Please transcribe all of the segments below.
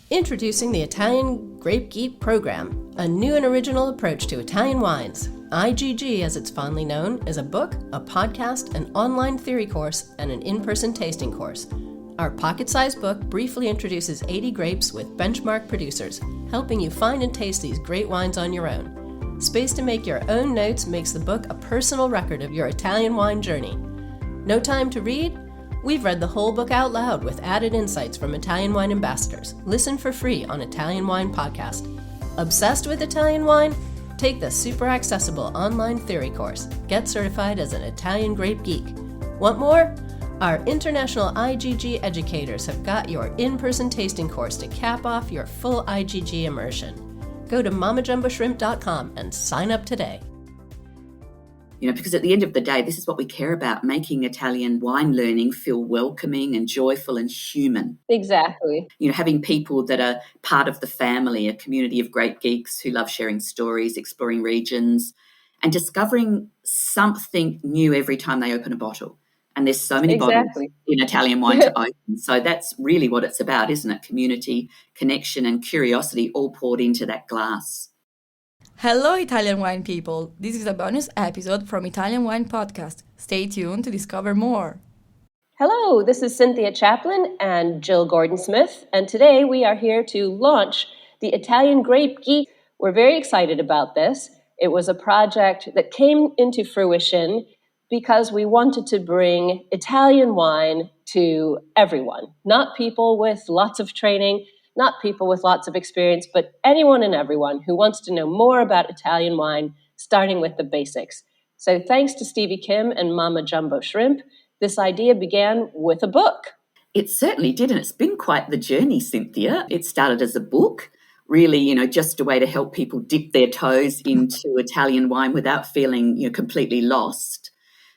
Introducing the Italian Grape Geek program, a new and original approach to Italian wines. IGG, as it's fondly known, is a book, a podcast, an online theory course, and an in-person tasting course. Our pocket-sized book briefly introduces 80 grapes with benchmark producers, helping you find and taste these great wines on your own. Space to make your own notes makes the book a personal record of your Italian wine journey. No time to read? We've read the whole book out loud with added insights from Italian wine ambassadors. Listen for free on Italian Wine Podcast. Obsessed with Italian wine? Take the super accessible online theory course. Get certified as an Italian Grape Geek. Want more? Our international IGG educators have got your in-person tasting course to cap off your full IGG immersion. Go to mamajumboshrimp.com and sign up today. Because at the end of the day, this is what we care about, making Italian wine learning feel welcoming and joyful and human. Exactly. Having people that are part of the family, a community of great geeks who love sharing stories, exploring regions, and discovering something new every time they open a bottle. And there's so many bottles in Italian wine to open. So that's really what it's about, isn't it? Community, connection, and curiosity all poured into that glass. Hello, Italian wine people! This is a bonus episode from Italian Wine Podcast. Stay tuned to discover more. Hello, this is Cynthia Chaplin and Gill Gordon-Smith, and today we are here to launch the Italian Grape Geek. We're very excited about this. It was a project that came into fruition because we wanted to bring Italian wine to everyone, not people with lots of training, not people with lots of experience, but anyone and everyone who wants to know more about Italian wine, starting with the basics. So thanks to Stevie Kim and Mama Jumbo Shrimp, this idea began with a book. It certainly did, and it's been quite the journey, Cynthia. It started as a book, really, just a way to help people dip their toes into Italian wine without feeling, completely lost.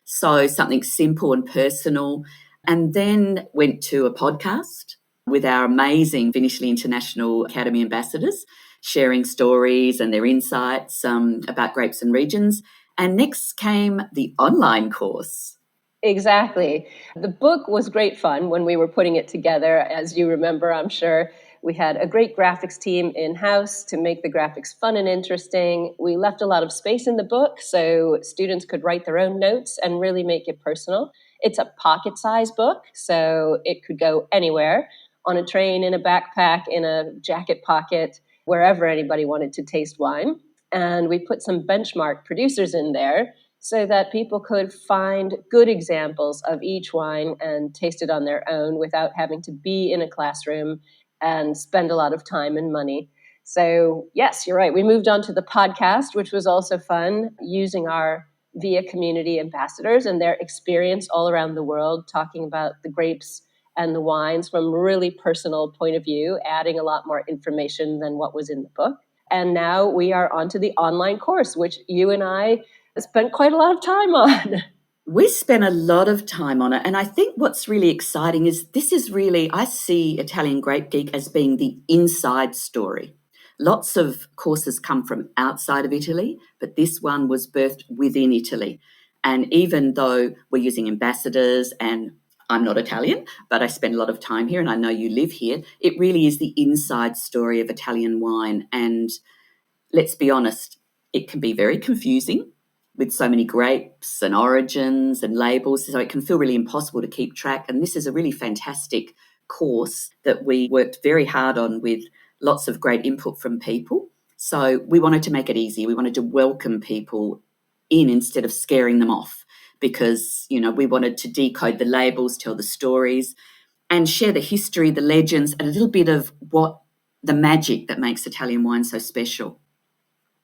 So something simple and personal, and then went to a podcast with our amazing Finishly International Academy ambassadors, sharing stories and their insights about grapes and regions. And next came the online course. Exactly. The book was great fun when we were putting it together. As you remember, I'm sure, we had a great graphics team in-house to make the graphics fun and interesting. We left a lot of space in the book so students could write their own notes and really make it personal. It's a pocket-sized book, so it could go anywhere, on a train, in a backpack, in a jacket pocket, wherever anybody wanted to taste wine. And we put some benchmark producers in there so that people could find good examples of each wine and taste it on their own without having to be in a classroom and spend a lot of time and money. So yes, you're right. We moved on to the podcast, which was also fun, using our VIA community ambassadors and their experience all around the world, talking about the grapes and the wines from a really personal point of view, adding a lot more information than what was in the book. And now we are onto the online course, which you and I spent quite a lot of time on. We spent a lot of time on it. And I think what's really exciting is this is really, I see Italian Grape Geek as being the inside story. Lots of courses come from outside of Italy, but this one was birthed within Italy. And even though we're using ambassadors, and I'm not Italian, but I spend a lot of time here and I know you live here, it really is the inside story of Italian wine. And let's be honest, it can be very confusing with so many grapes and origins and labels, so it can feel really impossible to keep track. And this is a really fantastic course that we worked very hard on with lots of great input from people. So we wanted to make it easy. We wanted to welcome people in instead of scaring them off because, we wanted to decode the labels, tell the stories and share the history, the legends, and a little bit of what the magic that makes Italian wine so special.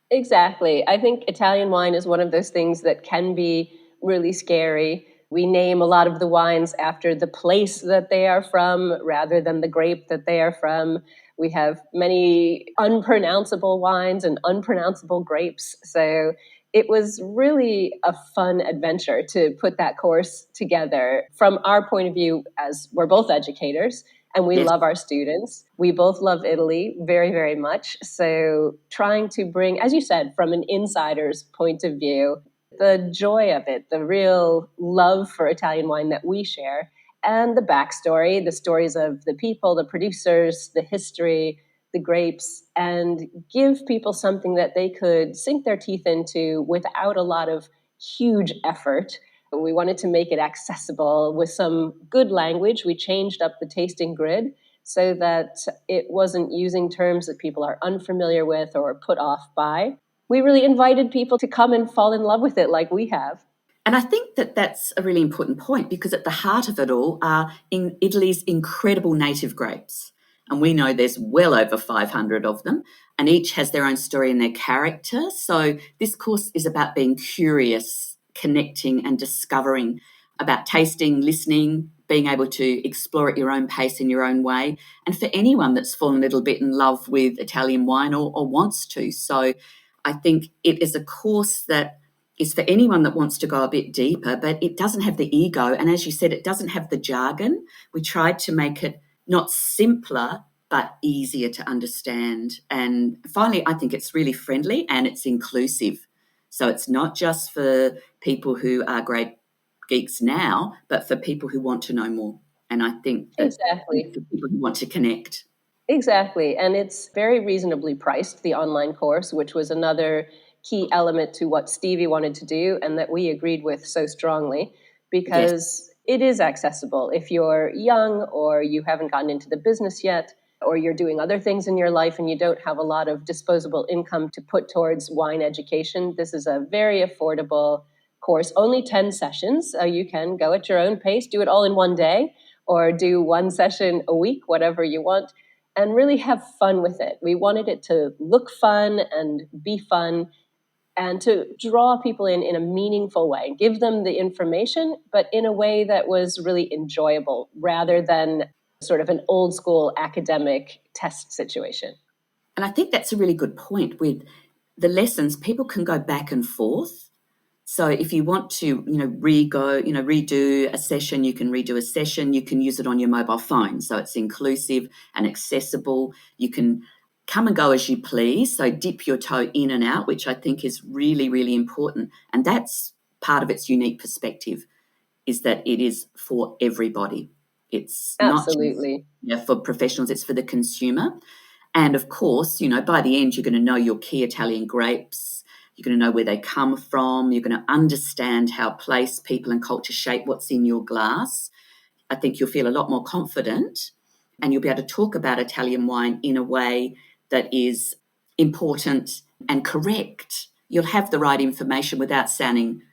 Exactly. I think Italian wine is one of those things that can be really scary. We name a lot of the wines after the place that they are from rather than the grape that they are from. We have many unpronounceable wines and unpronounceable grapes. So it was really a fun adventure to put that course together. From our point of view, as we're both educators, and we love our students. We both love Italy very, very much. So trying to bring, as you said, from an insider's point of view, the joy of it, the real love for Italian wine that we share, and the backstory, the stories of the people, the producers, the history, the grapes, and give people something that they could sink their teeth into without a lot of huge effort. We wanted to make it accessible with some good language. We changed up the tasting grid so that it wasn't using terms that people are unfamiliar with or put off by. We really invited people to come and fall in love with it like we have. And I think that that's a really important point, because at the heart of it all are in Italy's incredible native grapes. And we know there's well over 500 of them, and each has their own story and their character. So this course is about being curious, connecting and discovering, about tasting, listening, being able to explore at your own pace in your own way. And for anyone that's fallen a little bit in love with Italian wine or wants to. So I think it is a course that is for anyone that wants to go a bit deeper, but it doesn't have the ego. And as you said, it doesn't have the jargon. We tried to make it not simpler, but easier to understand. And finally, I think it's really friendly and it's inclusive. So it's not just for people who are grape geeks now, but for people who want to know more. And I think that Exactly. for people who want to connect. Exactly. And it's very reasonably priced, the online course, which was another key element to what Stevie wanted to do and that we agreed with so strongly, because it is accessible. If you're young or you haven't gotten into the business yet, or you're doing other things in your life and you don't have a lot of disposable income to put towards wine education, this is a very affordable course, only 10 sessions. So you can go at your own pace, do it all in one day, or do one session a week, whatever you want, and really have fun with it. We wanted it to look fun and be fun, and to draw people in a meaningful way, give them the information, but in a way that was really enjoyable rather than sort of an old school academic test situation. And I think that's a really good point. With the lessons, people can go back and forth. So if you want to, redo a session, you can redo a session. You can use it on your mobile phone. So it's inclusive and accessible. You can come and go as you please. So dip your toe in and out, which I think is really, really important. And that's part of its unique perspective, is that it is for everybody. It's Absolutely. not just for professionals, it's for the consumer. And of course, by the end, you're going to know your key Italian grapes. You're going to know where they come from. You're going to understand how place, people and culture shape what's in your glass. I think you'll feel a lot more confident, and you'll be able to talk about Italian wine in a way that is important and correct. You'll have the right information without sounding,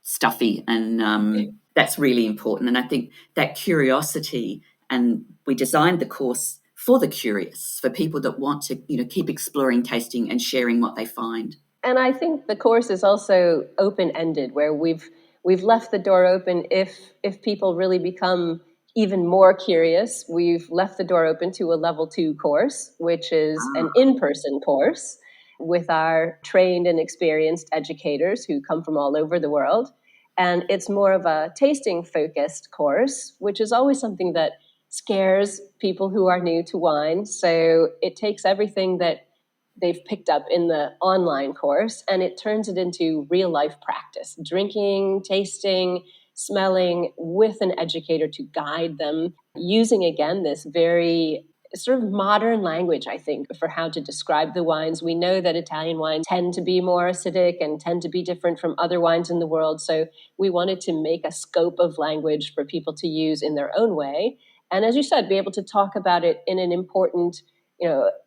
stuffy, and that's really important. And I think that curiosity, and we designed the course for the curious, for people that want to, keep exploring, tasting and sharing what they find. And I think the course is also open-ended, where we've left the door open if people really become even more curious. We've left the door open to a level 2 course, which is an in-person course with our trained and experienced educators who come from all over the world. And it's more of a tasting-focused course, which is always something that scares people who are new to wine. So it takes everything that they've picked up in the online course and it turns it into real life practice, drinking, tasting, smelling, with an educator to guide them, using again this very sort of modern language, I think, for how to describe the wines. We know that Italian wines tend to be more acidic and tend to be different from other wines in the world. So we wanted to make a scope of language for people to use in their own way. And as you said, be able to talk about it in an important,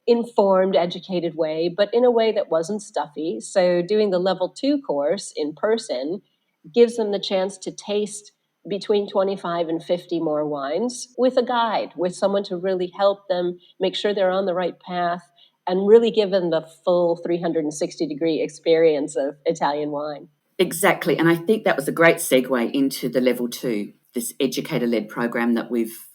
informed, educated way, but in a way that wasn't stuffy. So doing the level 2 course in person gives them the chance to taste between 25 and 50 more wines with a guide, with someone to really help them make sure they're on the right path and really give them the full 360-degree experience of Italian wine. Exactly. And I think that was a great segue into the level 2, this educator-led program that we've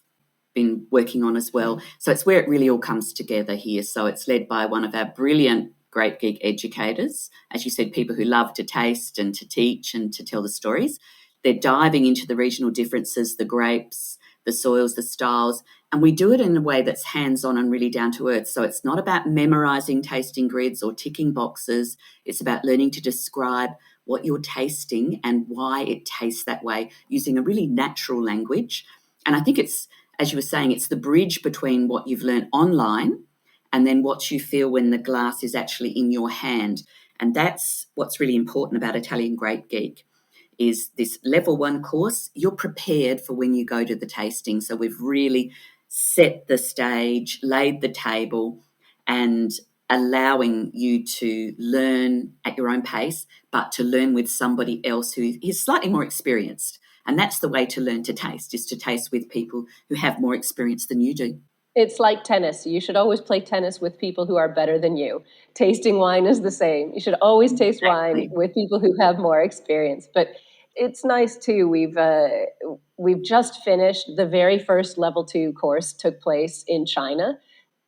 been working on as well. So it's where it really all comes together here. So it's led by one of our brilliant Grape Geek educators, as you said, people who love to taste and to teach and to tell the stories. They're diving into the regional differences, the grapes, the soils, the styles, and we do it in a way that's hands-on and really down to earth. So it's not about memorizing tasting grids or ticking boxes. It's about learning to describe what you're tasting and why it tastes that way, using a really natural language. And I think it's, as you were saying, it's the bridge between what you've learned online and then what you feel when the glass is actually in your hand. And that's what's really important about Italian Grape Geek, is this level 1 course. You're prepared for when you go to the tasting. So we've really set the stage, laid the table, and allowing you to learn at your own pace, but to learn with somebody else who is slightly more experienced. And that's the way to learn to taste, is to taste with people who have more experience than you do. It's like tennis. You should always play tennis with people who are better than you. Tasting wine is the same. You should always taste wine with people who have more experience. But it's nice too. We've just finished the very first level 2 course took place in China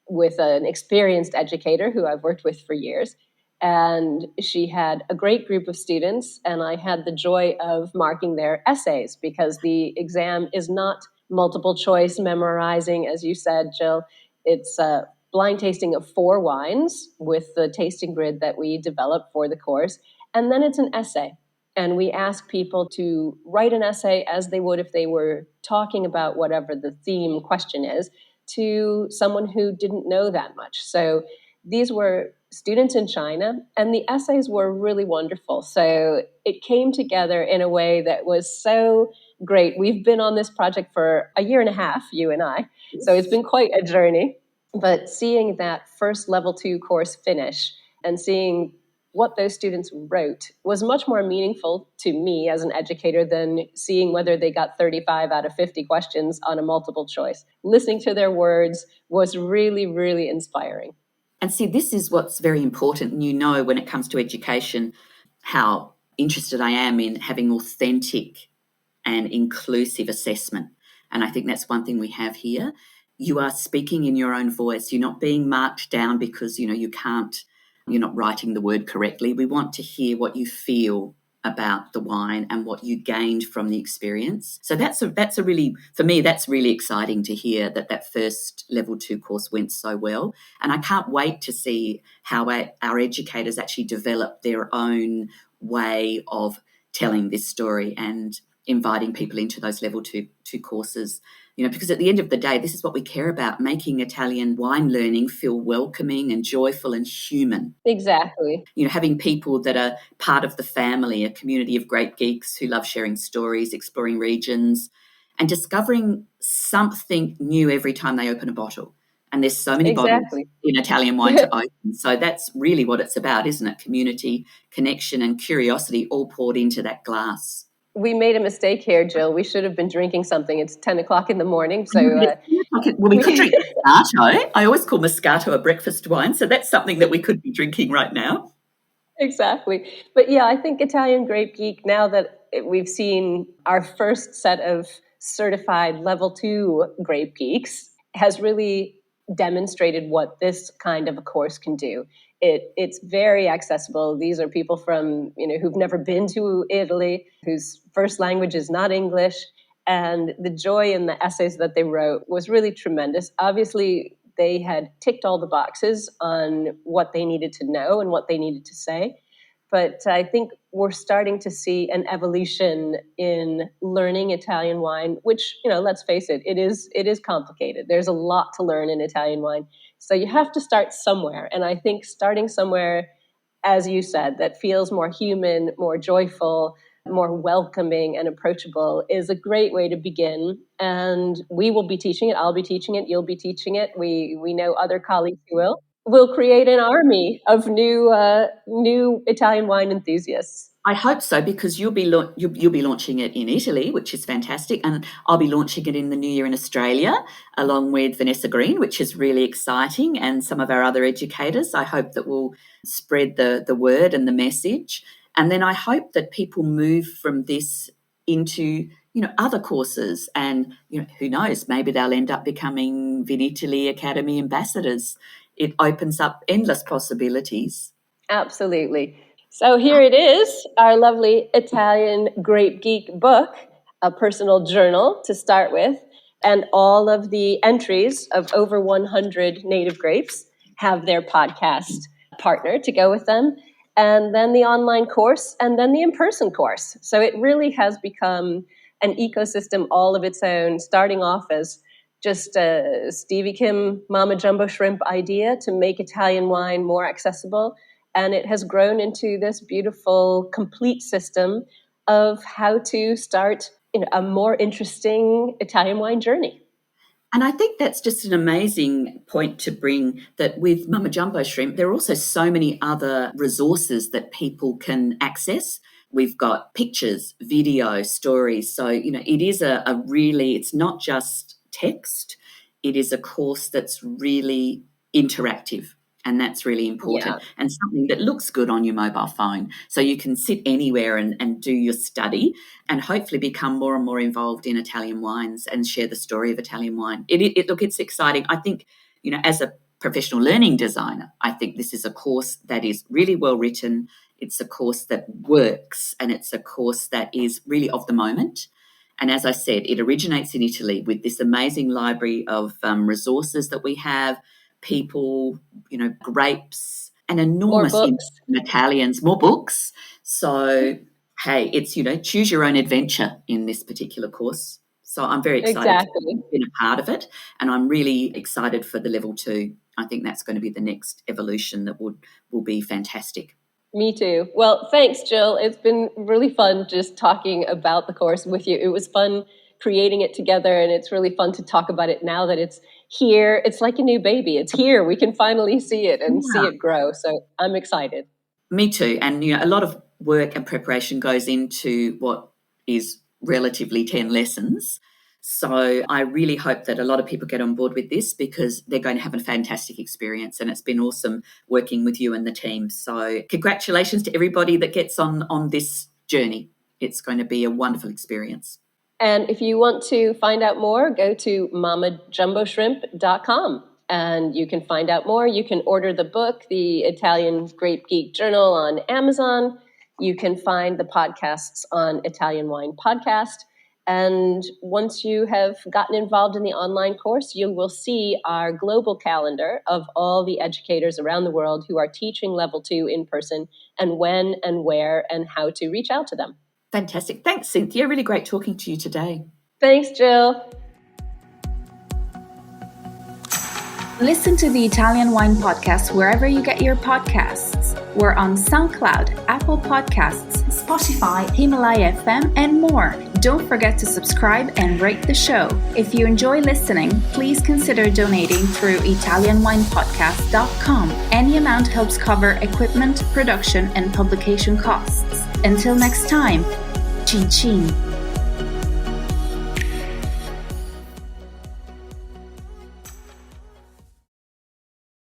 with an experienced educator who I've worked with for years. And she had a great group of students, and I had the joy of marking their essays, because the exam is not multiple choice memorizing, as you said, Jill. It's a blind tasting of 4 wines with the tasting grid that we developed for the course. And then it's an essay. And we ask people to write an essay as they would if they were talking about whatever the theme question is, to someone who didn't know that much. So these were students in China, and the essays were really wonderful. So it came together in a way that was so great. We've been on this project for a year and a half, you and I. So it's been quite a journey. But seeing that first level 2 course finish and seeing what those students wrote was much more meaningful to me as an educator than seeing whether they got 35 out of 50 questions on a multiple choice. Listening to their words was really, really inspiring. And see, this is what's very important. And you know, when it comes to education, how interested I am in having authentic and inclusive assessment. And I think that's one thing we have here. You are speaking in your own voice. You're not being marked down because, you're not writing the word correctly. We want to hear what you feel about the wine and what you gained from the experience. So that's a really, for me, that's really exciting to hear that first level 2 course went so well. And I can't wait to see how our educators actually develop their own way of telling this story and inviting people into those level 2 courses. Because at the end of the day, this is what we care about, making Italian wine learning feel welcoming and joyful and human. Exactly. Having people that are part of the family, a community of grape geeks who love sharing stories, exploring regions, and discovering something new every time they open a bottle. And there's so many bottles in Italian wine to open. So that's really what it's about, isn't it? Community, connection, and curiosity all poured into that glass. We made a mistake here, Jill. We should have been drinking something. It's 10 o'clock in the morning. So, we could drink Moscato. I always call Moscato a breakfast wine. So that's something that we could be drinking right now. Exactly. But yeah, I think Italian Grape Geek, now that we've seen our first set of certified level 2 grape geeks, has really demonstrated what this kind of a course can do. It's very accessible. These are people from, who've never been to Italy, whose first language is not English. And the joy in the essays that they wrote was really tremendous. Obviously, they had ticked all the boxes on what they needed to know and what they needed to say. But I think we're starting to see an evolution in learning Italian wine, which, let's face it, it is complicated. There's a lot to learn in Italian wine. So you have to start somewhere. And I think starting somewhere, as you said, that feels more human, more joyful, more welcoming and approachable is a great way to begin. And we will be teaching it. I'll be teaching it. You'll be teaching it. We know other colleagues who will. We'll create an army of new Italian wine enthusiasts. I hope so, because you'll be launching it in Italy, which is fantastic, and I'll be launching it in the new year in Australia, along with Vanessa Green, which is really exciting, and some of our other educators. I hope that we'll spread the word and the message, and then I hope that people move from this into other courses, and who knows, maybe they'll end up becoming Vinitaly Academy ambassadors. It opens up endless possibilities. Absolutely. So here it is, our lovely Italian Grape Geek book, a personal journal to start with, and all of the entries of over 100 native grapes have their podcast partner to go with them, and then the online course, and then the in-person course. So it really has become an ecosystem all of its own, starting off as just a Stevie Kim Mama Jumbo Shrimp idea to make Italian wine more accessible. And it has grown into this beautiful, complete system of how to start a more interesting Italian wine journey. And I think that's just an amazing point to bring, that with Mama Jumbo Shrimp, there are also so many other resources that people can access. We've got pictures, video, stories. So, it is a really, it's not just text. It is a course that's really interactive. And that's really important. Yeah. And something that looks good on your mobile phone. So you can sit anywhere and do your study and hopefully become more and more involved in Italian wines and share the story of Italian wine. Look, it's exciting. I think, as a professional learning designer, I think this is a course that is really well written. It's a course that works, and it's a course that is really of the moment. And as I said, it originates in Italy with this amazing library of resources that we have. People, grapes, an enormous interest in Italians, more books. So, hey, it's, choose your own adventure in this particular course. So I'm very excited to have been a part of it. And I'm really excited for the level 2. I think that's going to be the next evolution that will be fantastic. Me too. Well, thanks, Gill. It's been really fun just talking about the course with you. It was fun creating it together, and it's really fun to talk about it now that it's here. It's like a new baby. It's here. We can finally see it and see it grow. So I'm excited. Me too. And, a lot of work and preparation goes into what is relatively 10 lessons. So I really hope that a lot of people get on board with this, because they're going to have a fantastic experience, and it's been awesome working with you and the team. So congratulations to everybody that gets on this journey. It's going to be a wonderful experience. And if you want to find out more, go to mamajumboshrimp.com and you can find out more. You can order the book, the Italian Grape Geek Journal, on Amazon. You can find the podcasts on Italian Wine Podcast. And once you have gotten involved in the online course, you will see our global calendar of all the educators around the world who are teaching level 2 in person, and when and where and how to reach out to them. Fantastic. Thanks, Cynthia. Really great talking to you today. Thanks, Gill. Listen to the Italian Wine Podcast wherever you get your podcasts. We're on SoundCloud, Apple Podcasts, Spotify, Himalaya FM, and more. Don't forget to subscribe and rate the show. If you enjoy listening, please consider donating through ItalianWinePodcast.com. Any amount helps cover equipment, production, and publication costs. Until next time, cin cin.